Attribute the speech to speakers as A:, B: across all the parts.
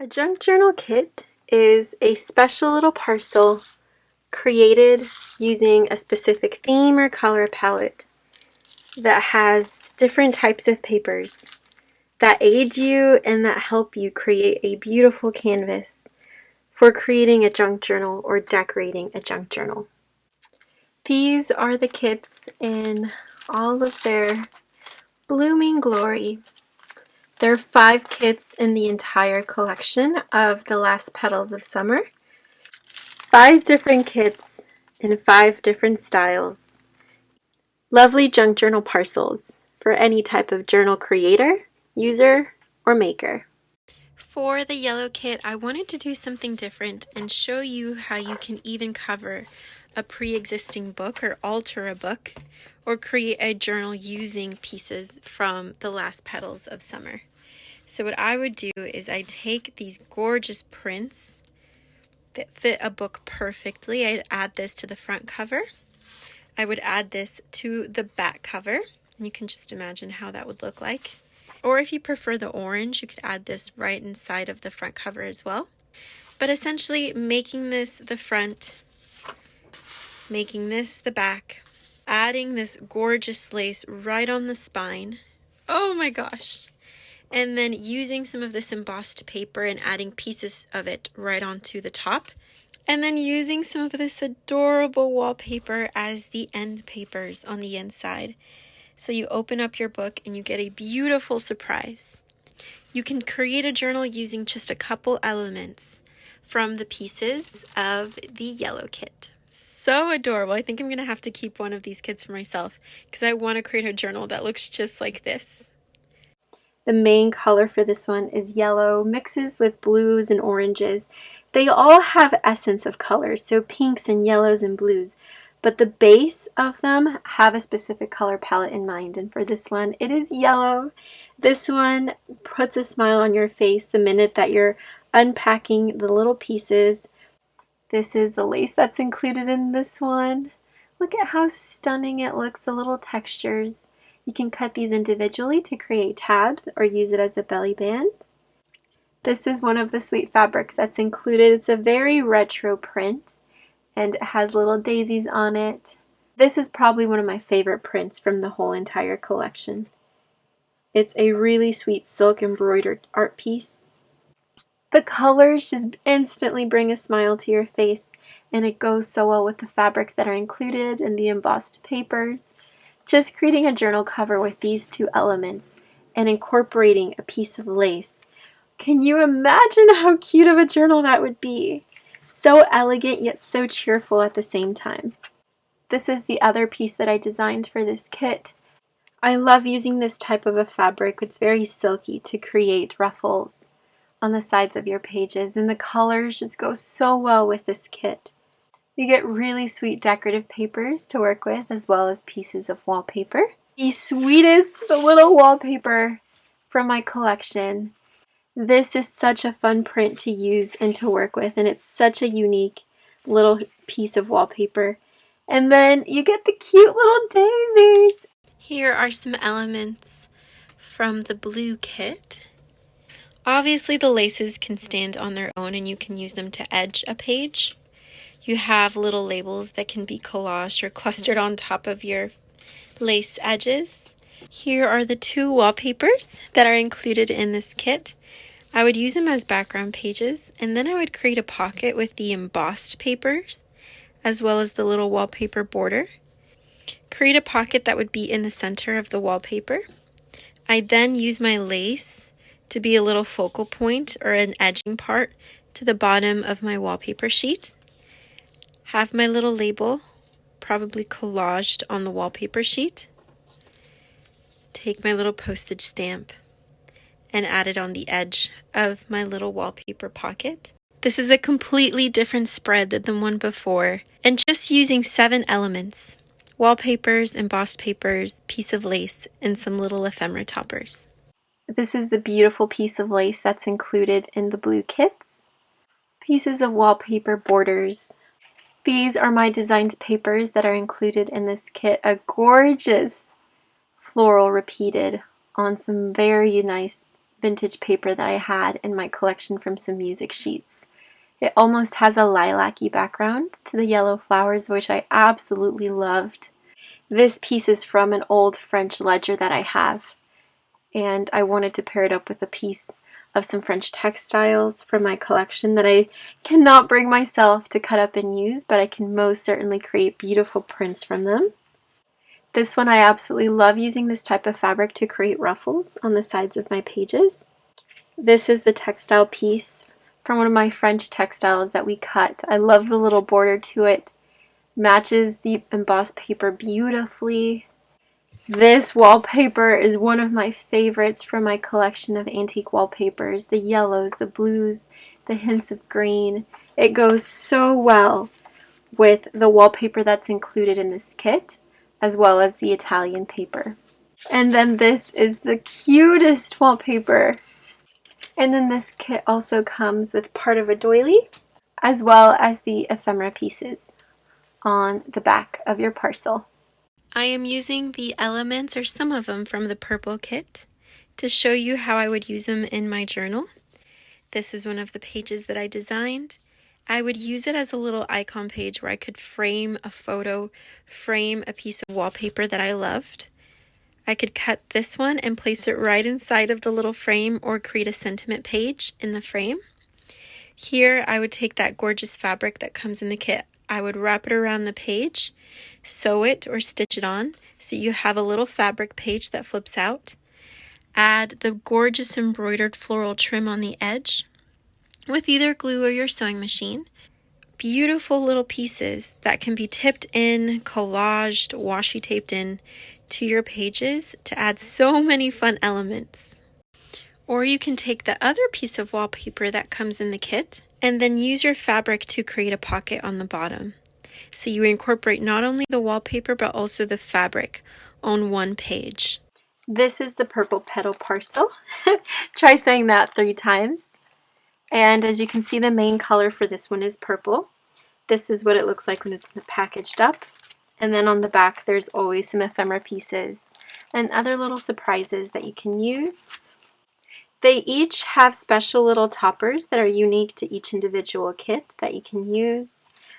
A: A junk journal kit is a special little parcel created using a specific theme or color palette that has different types of papers that aid you and that help you create a beautiful canvas for creating a junk journal or decorating a junk journal. These are the kits in all of their blooming glory. There are 5 kits in the entire collection of the last Petals of Summer. 5 different kits in 5 different styles. Lovely junk journal parcels for any type of journal creator, user, or maker. For the yellow kit, I wanted to do something different and show you how you can even cover a pre-existing book or alter a book or create a journal using pieces from the last Petals of Summer. So what I would do is I'd take these gorgeous prints that fit a book perfectly. I'd add this to the front cover. I would add this to the back cover, and you can just imagine how that would look like. Or if you prefer the orange, you could add this right inside of the front cover as well. But essentially making this the front, making this the back, adding this gorgeous lace right on the spine. Oh my gosh! And then using some of this embossed paper and adding pieces of it right onto the top. And then using some of this adorable wallpaper as the end papers on the inside. So you open up your book and you get a beautiful surprise. You can create a journal using just a couple elements from the pieces of the yellow kit. So adorable. I think I'm going to have to keep one of these kits for myself because I want to create a journal that looks just like this. The main color for this one is yellow, mixes with blues and oranges. They all have essence of colors, so pinks and yellows and blues, but the base of them have a specific color palette in mind, and for this one, it is yellow. This one puts a smile on your face the minute that you're unpacking the little pieces. This is the lace that's included in this one. Look at how stunning it looks, the little textures. You can cut these individually to create tabs or use it as a belly band. This is one of the sweet fabrics that's included. It's a very retro print and it has little daisies on it. This is probably one of my favorite prints from the whole entire collection. It's a really sweet silk embroidered art piece. The colors just instantly bring a smile to your face, and it goes so well with the fabrics that are included and the embossed papers. Just creating a journal cover with these 2 elements and incorporating a piece of lace. Can you imagine how cute of a journal that would be? So elegant yet so cheerful at the same time. This is the other piece that I designed for this kit. I love using this type of a fabric. It's very silky to create ruffles on the sides of your pages, and the colors just go so well with this kit. You get really sweet decorative papers to work with, as well as pieces of wallpaper. The sweetest little wallpaper from my collection. This is such a fun print to use and to work with, and it's such a unique little piece of wallpaper. And then you get the cute little daisies. Here are some elements from the blue kit. Obviously the laces can stand on their own and you can use them to edge a page. You have little labels that can be collaged or clustered on top of your lace edges. Here are the 2 wallpapers that are included in this kit. I would use them as background pages, and then I would create a pocket with the embossed papers, as well as the little wallpaper border. Create a pocket that would be in the center of the wallpaper. I then use my lace to be a little focal point or an edging part to the bottom of my wallpaper sheet. Have my little label probably collaged on the wallpaper sheet. Take my little postage stamp and add it on the edge of my little wallpaper pocket. This is a completely different spread than the one before, and just using 7 elements: wallpapers, embossed papers, piece of lace, and some little ephemera toppers. This is the beautiful piece of lace that's included in the blue kits. Pieces of wallpaper borders. These are my designed papers that are included in this kit. A gorgeous floral repeated on some very nice vintage paper that I had in my collection from some music sheets. It almost has a lilac-y background to the yellow flowers, which I absolutely loved. This piece is from an old French ledger that I have, and I wanted to pair it up with a piece of some French textiles from my collection that I cannot bring myself to cut up and use, but I can most certainly create beautiful prints from them. This one, I absolutely love using this type of fabric to create ruffles on the sides of my pages. This is the textile piece from one of my French textiles that we cut. I love the little border to it. Matches the embossed paper beautifully. This wallpaper is one of my favorites from my collection of antique wallpapers. The yellows, the blues, the hints of green. It goes so well with the wallpaper that's included in this kit, as well as the Italian paper. And then this is the cutest wallpaper. And then this kit also comes with part of a doily, as well as the ephemera pieces on the back of your parcel. I am using the elements, or some of them, from the purple kit to show you how I would use them in my journal. This is one of the pages that I designed. I would use it as a little icon page where I could frame a photo, frame a piece of wallpaper that I loved. I could cut this one and place it right inside of the little frame, or create a sentiment page in the frame. Here I would take that gorgeous fabric that comes in the kit. I would wrap it around the page, sew it or stitch it on so you have a little fabric page that flips out. Add the gorgeous embroidered floral trim on the edge with either glue or your sewing machine. Beautiful little pieces that can be tipped in, collaged, washi taped in to your pages to add so many fun elements. Or you can take the other piece of wallpaper that comes in the kit and then use your fabric to create a pocket on the bottom. So you incorporate not only the wallpaper but also the fabric on one page. This is the purple petal parcel. Try saying that 3 times. And as you can see, the main color for this one is purple. This is what it looks like when it's packaged up. And then on the back there's always some ephemera pieces and other little surprises that you can use. They each have special little toppers that are unique to each individual kit that you can use,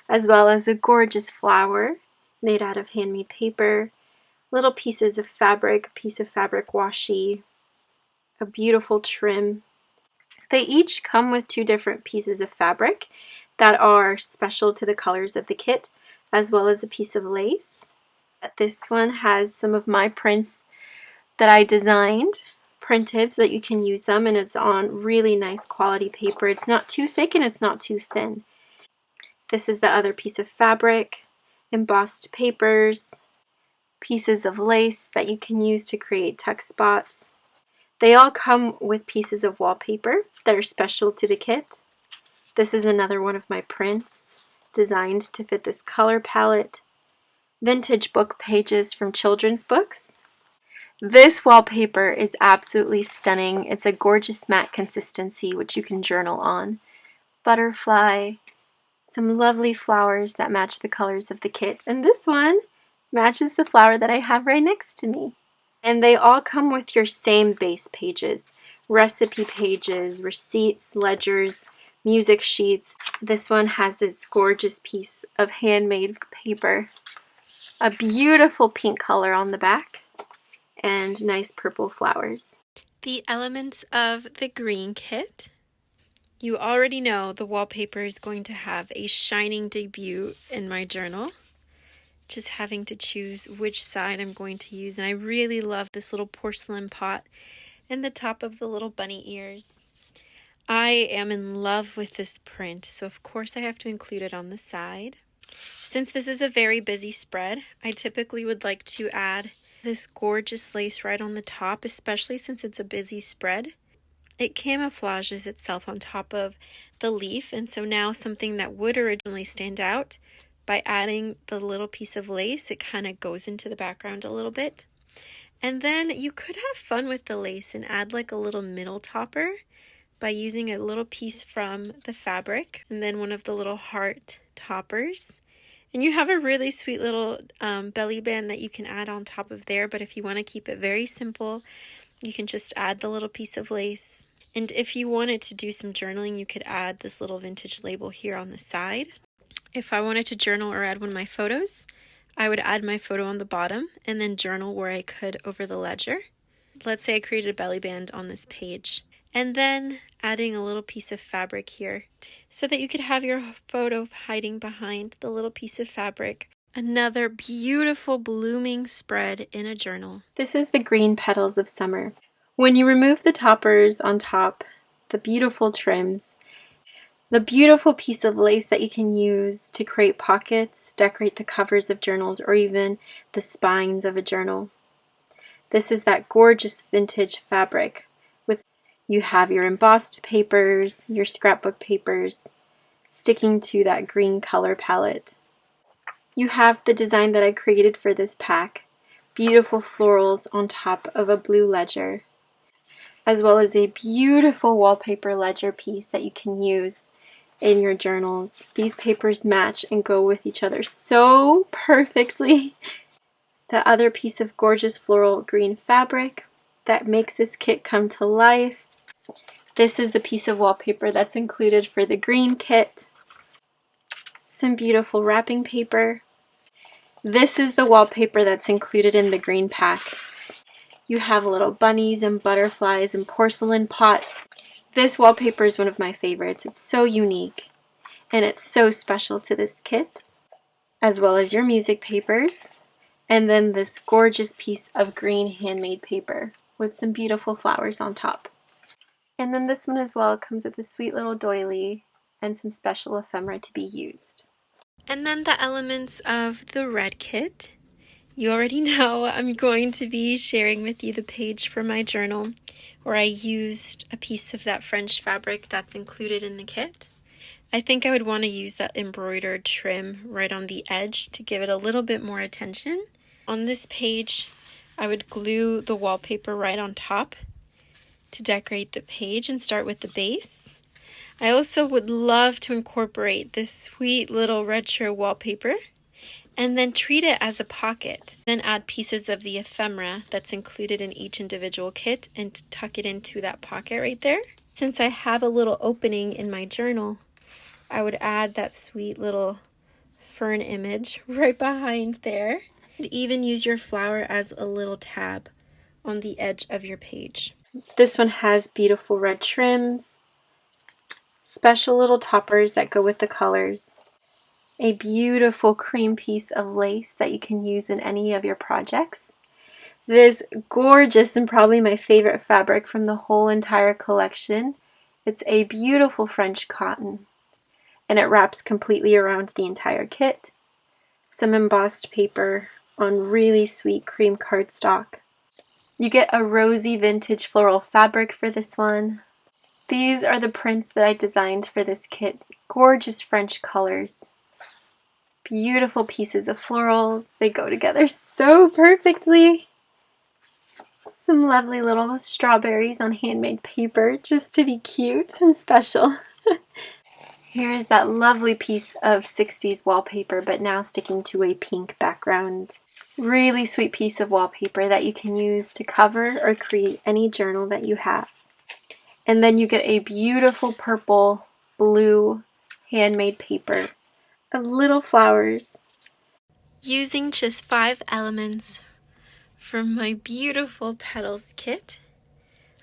A: as well as a gorgeous flower made out of handmade paper, little pieces of fabric, a piece of fabric washi, a beautiful trim. They each come with 2 different pieces of fabric that are special to the colors of the kit, as well as a piece of lace. This one has some of my prints that I designed printed so that you can use them, and it's on really nice quality paper. It's not too thick and it's not too thin. This is the other piece of fabric, embossed papers, pieces of lace that you can use to create tuck spots. They all come with pieces of wallpaper that are special to the kit. This is another one of my prints designed to fit this color palette. Vintage book pages from children's books. This wallpaper is absolutely stunning. It's a gorgeous matte consistency which you can journal on. Butterfly, some lovely flowers that match the colors of the kit, and this one matches the flower that I have right next to me. And they all come with your same base pages, recipe pages, receipts, ledgers, music sheets. This one has this gorgeous piece of handmade paper, a beautiful pink color on the back, and nice purple flowers. The elements of the green kit. You already know the wallpaper is going to have a shining debut in my journal. Just having to choose which side I'm going to use, and I really love this little porcelain pot and the top of the little bunny ears. I am in love with this print, so of course I have to include it on the side. Since this is a very busy spread, I typically would like to add this gorgeous lace right on the top, especially since it's a busy spread. It camouflages itself on top of the leaf, and so now something that would originally stand out, by adding the little piece of lace, it kind of goes into the background a little bit. And then you could have fun with the lace and add like a little middle topper by using a little piece from the fabric and then one of the little heart toppers. And you have a really sweet little belly band that you can add on top of there, but if you want to keep it very simple You can just add the little piece of lace. And if you wanted to do some journaling, you could add this little vintage label here on the side. If I wanted to journal or add one of my photos, I would add my photo on the bottom and then journal where I could over the ledger. Let's say I created a belly band on this page, and then adding a little piece of fabric here so that you could have your photo hiding behind the little piece of fabric. Another beautiful blooming spread in a journal. This is the green petals of summer. When you remove the toppers on top, the beautiful trims, the beautiful piece of lace that you can use to create pockets, decorate the covers of journals, or even the spines of a journal. This is that gorgeous vintage fabric. You have your embossed papers, your scrapbook papers, sticking to that green color palette. You have the design that I created for this pack, beautiful florals on top of a blue ledger, as well as a beautiful wallpaper ledger piece that you can use in your journals. These papers match and go with each other so perfectly. The other piece of gorgeous floral green fabric that makes this kit come to life. This is the piece of wallpaper that's included for the green kit. Some beautiful wrapping paper. This is the wallpaper that's included in the green pack. You have little bunnies and butterflies and porcelain pots. This wallpaper is one of my favorites. It's so unique and it's so special to this kit, as well as your music papers. And then this gorgeous piece of green handmade paper with some beautiful flowers on top. And then this one as well comes with a sweet little doily and some special ephemera to be used. And then the elements of the red kit. You already know I'm going to be sharing with you the page for my journal where I used a piece of that French fabric that's included in the kit. I think I would want to use that embroidered trim right on the edge to give it a little bit more attention. On this page, I would glue the wallpaper right on top to decorate the page and start with the base. I also would love to incorporate this sweet little retro wallpaper and then treat it as a pocket. Then add pieces of the ephemera that's included in each individual kit and tuck it into that pocket right there. Since I have a little opening in my journal, I would add that sweet little fern image right behind there. And even use your flower as a little tab on the edge of your page. This one has beautiful red trims, special little toppers that go with the colors, a beautiful cream piece of lace that you can use in any of your projects. This gorgeous and probably my favorite fabric from the whole entire collection. It's a beautiful French cotton and it wraps completely around the entire kit. Some embossed paper on really sweet cream cardstock. You get a rosy vintage floral fabric for this one. These are the prints that I designed for this kit. Gorgeous French colors. Beautiful pieces of florals. They go together so perfectly. Some lovely little strawberries on handmade paper just to be cute and special. Here is that lovely piece of 60s wallpaper, but now sticking to a pink background. Really sweet piece of wallpaper that you can use to cover or create any journal that you have. And then you get a beautiful purple, blue handmade paper of little flowers. Using just 5 elements from my beautiful Petals kit,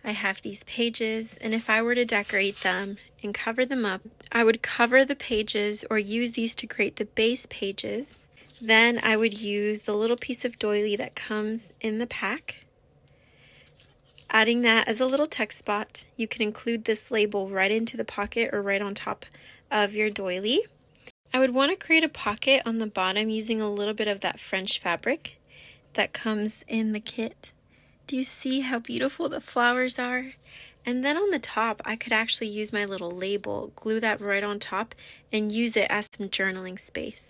A: I have these pages, and if I were to decorate them and cover them up, I would cover the pages or use these to create the base pages. Then I would use the little piece of doily that comes in the pack. Adding that as a little text spot, you can include this label right into the pocket or right on top of your doily. I would want to create a pocket on the bottom using a little bit of that French fabric that comes in the kit. Do you see how beautiful the flowers are? And then on the top, I could actually use my little label, glue that right on top, and use it as some journaling space.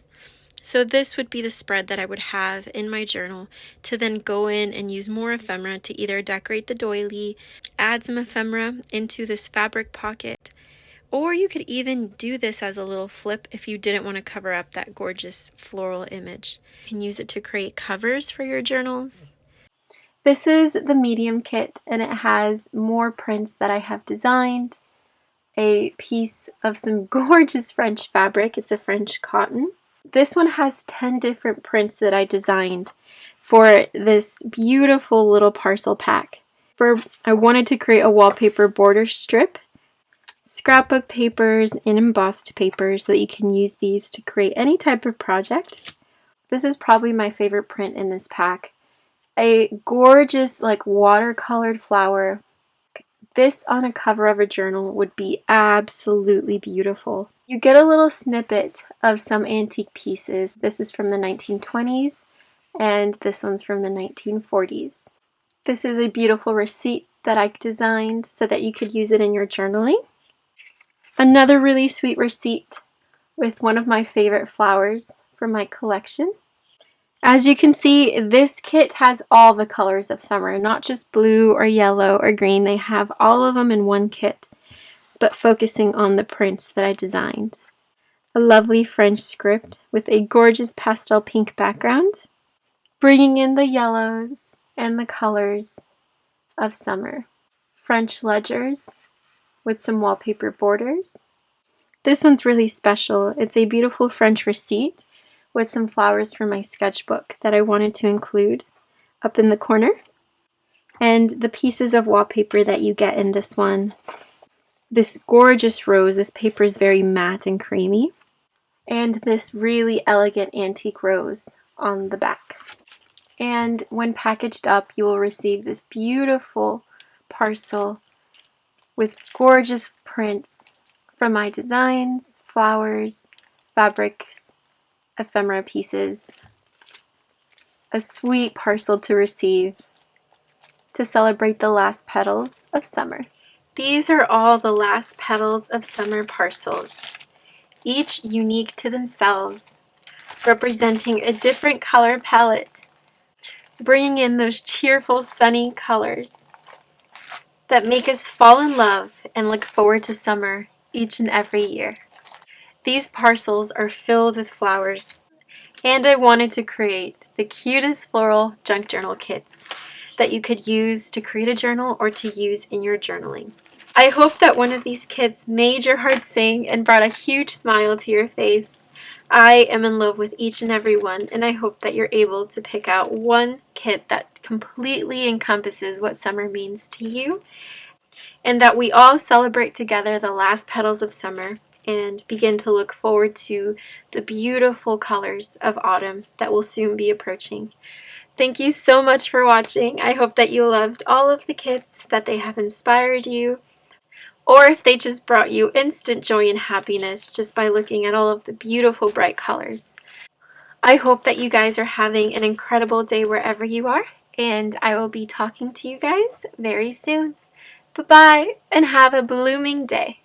A: So this would be the spread that I would have in my journal to then go in and use more ephemera to either decorate the doily, add some ephemera into this fabric pocket, or you could even do this as a little flip if you didn't want to cover up that gorgeous floral image. You can use it to create covers for your journals. This is the medium kit, and it has more prints that I have designed. A piece of some gorgeous French fabric. It's a French cotton. This one has 10 different prints that I designed for this beautiful little parcel pack. I wanted to create a wallpaper border strip, scrapbook papers, and embossed paper so that you can use these to create any type of project. This is probably my favorite print in this pack. A gorgeous watercolored flower. This on a cover of a journal would be absolutely beautiful. You get a little snippet of some antique pieces. This is from the 1920s and this one's from the 1940s. This is a beautiful receipt that I designed so that you could use it in your journaling. Another really sweet receipt with one of my favorite flowers from my collection. As you can see, this kit has all the colors of summer, not just blue or yellow or green. They have all of them in one kit, but focusing on the prints that I designed. A lovely French script with a gorgeous pastel pink background, bringing in the yellows and the colors of summer. French ledgers with some wallpaper borders. This one's really special. It's a beautiful French receipt with some flowers from my sketchbook that I wanted to include up in the corner. And the pieces of wallpaper that you get in this one. This gorgeous rose. This paper is very matte and creamy. And this really elegant antique rose on the back. And when packaged up, you will receive this beautiful parcel with gorgeous prints from my designs, flowers, fabrics, ephemera pieces. A sweet parcel to receive to celebrate the last petals of summer. These are all the last petals of summer parcels, each unique to themselves, representing a different color palette, bringing in those cheerful sunny colors that make us fall in love and look forward to summer each and every year. These parcels are filled with flowers, and I wanted to create the cutest floral junk journal kits that you could use to create a journal or to use in your journaling. I hope that one of these kits made your heart sing and brought a huge smile to your face. I am in love with each and every one, and I hope that you're able to pick out one kit that completely encompasses what summer means to you, and that we all celebrate together the last petals of summer and begin to look forward to the beautiful colors of autumn that will soon be approaching. Thank you so much for watching. I hope that you loved all of the kits, that they have inspired you, or if they just brought you instant joy and happiness just by looking at all of the beautiful bright colors. I hope that you guys are having an incredible day wherever you are, and I will be talking to you guys very soon. Bye-bye, and have a blooming day.